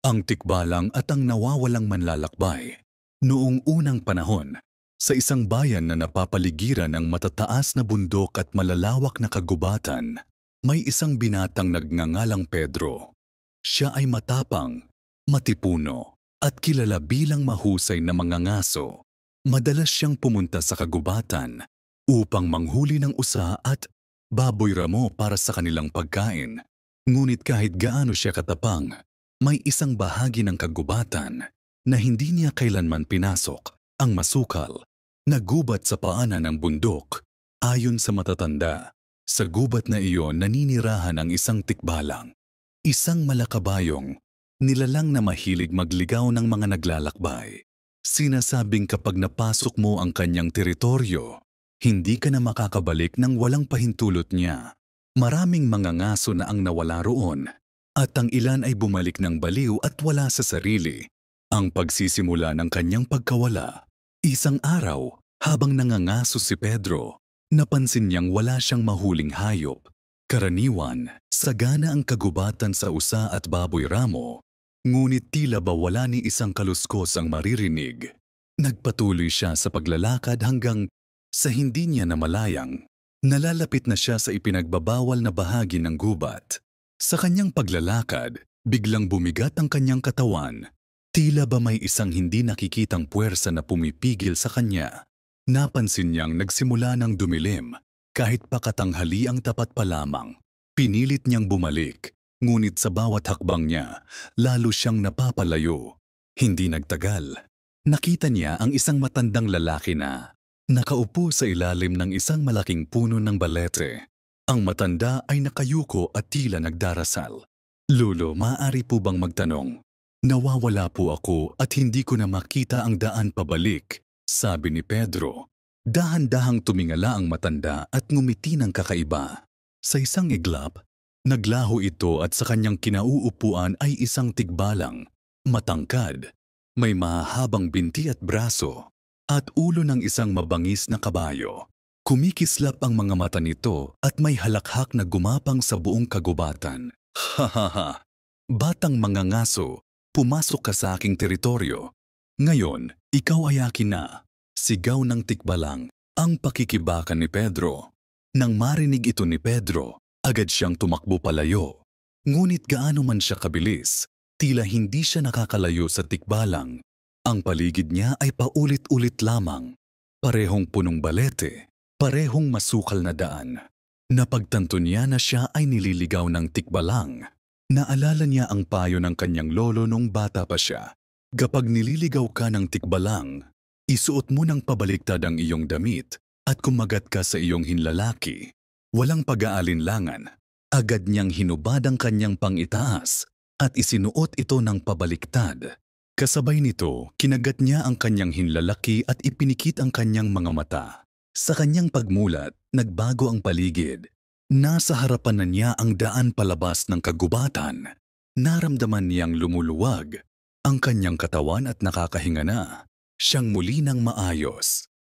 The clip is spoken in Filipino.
Ang tikbalang at ang nawawalang manlalakbay. Noong unang panahon, sa isang bayan na napapaligiran ng matataas na bundok at malalawak na kagubatan, may isang binatang nagngangalang Pedro. Siya ay matapang, matipuno, at kilala bilang mahusay na mangangaso. Madalas siyang pumunta sa kagubatan upang manghuli ng usa at baboy ramo para sa kanilang pagkain. Ngunit kahit gaano siya katapang, may isang bahagi ng kagubatan na hindi niya kailanman pinasok, ang masukal, na gubat sa paanan ng bundok. Ayon sa matatanda, sa gubat na iyon naninirahan ang isang tikbalang, isang malakabayong, nilalang na mahilig magligaw ng mga naglalakbay. Sinasabing kapag napasok mo ang kanyang teritoryo, hindi ka na makakabalik ng walang pahintulot niya. Maraming mga ngaso na ang nawala roon, at ang ilan ay bumalik ng baliw at wala sa sarili. Ang pagsisimula ng kanyang pagkawala. Isang araw, habang nangangaso si Pedro, napansin niyang wala siyang mahuling hayop. Karaniwan, sagana ang kagubatan sa usa at baboy ramo, ngunit tila ba wala ni isang kaluskos ang maririnig. Nagpatuloy siya sa paglalakad hanggang sa hindi niya namalayang nalalapit na siya sa ipinagbabawal na bahagi ng gubat. Sa kanyang paglalakad, biglang bumigat ang kanyang katawan. Tila ba may isang hindi nakikitang puwersa na pumipigil sa kanya. Napansin niyang nagsimula ng dumilim, kahit pa katanghali ang tapat pa lamang. Pinilit niyang bumalik, ngunit sa bawat hakbang niya, lalo siyang napapalayo. Hindi nagtagal. Nakita niya ang isang matandang lalaki na nakaupo sa ilalim ng isang malaking puno ng balete. Ang matanda ay nakayuko at tila nagdarasal. "Lolo, maaari po bang magtanong? Nawawala po ako at hindi ko na makita ang daan pabalik," sabi ni Pedro. Dahan-dahang tumingala ang matanda at ngumiti ng kakaiba. Sa isang iglap, naglaho ito at sa kanyang kinauupuan ay isang tikbalang, matangkad, may mahahabang binti at braso, at ulo ng isang mabangis na kabayo. Kumikislap ang mga mata nito at may halakhak na gumapang sa buong kagubatan. "Hahaha! Batang mangangaso, pumasok ka sa aking teritoryo. Ngayon, ikaw ay akin na," sigaw ng tikbalang. Ang pakikibakan ni Pedro. Nang marinig ito ni Pedro, agad siyang tumakbo palayo. Ngunit gaano man siya kabilis, tila hindi siya nakakalayo sa tikbalang. Ang paligid niya ay paulit-ulit lamang. Parehong punong balete, parehong masukal na daan. Napagtanto niya na siya ay nililigaw ng tikbalang. Naalala niya ang payo ng kanyang lolo nung bata pa siya. Kapag nililigaw ka ng tikbalang, isuot mo ng pabaliktad ang iyong damit at kumagat ka sa iyong hinlalaki. Walang pag-aalinlangan, agad niyang hinubad ang kanyang pangitaas at isinuot ito ng pabaliktad. Kasabay nito, kinagat niya ang kanyang hinlalaki at ipinikit ang kanyang mga mata. Sa kanyang pagmulat, nagbago ang paligid. Nasa harapan na niya ang daan palabas ng kagubatan. Naramdaman niyang lumuluwag ang kanyang katawan at nakakahinga na. Siyang muli ng maayos.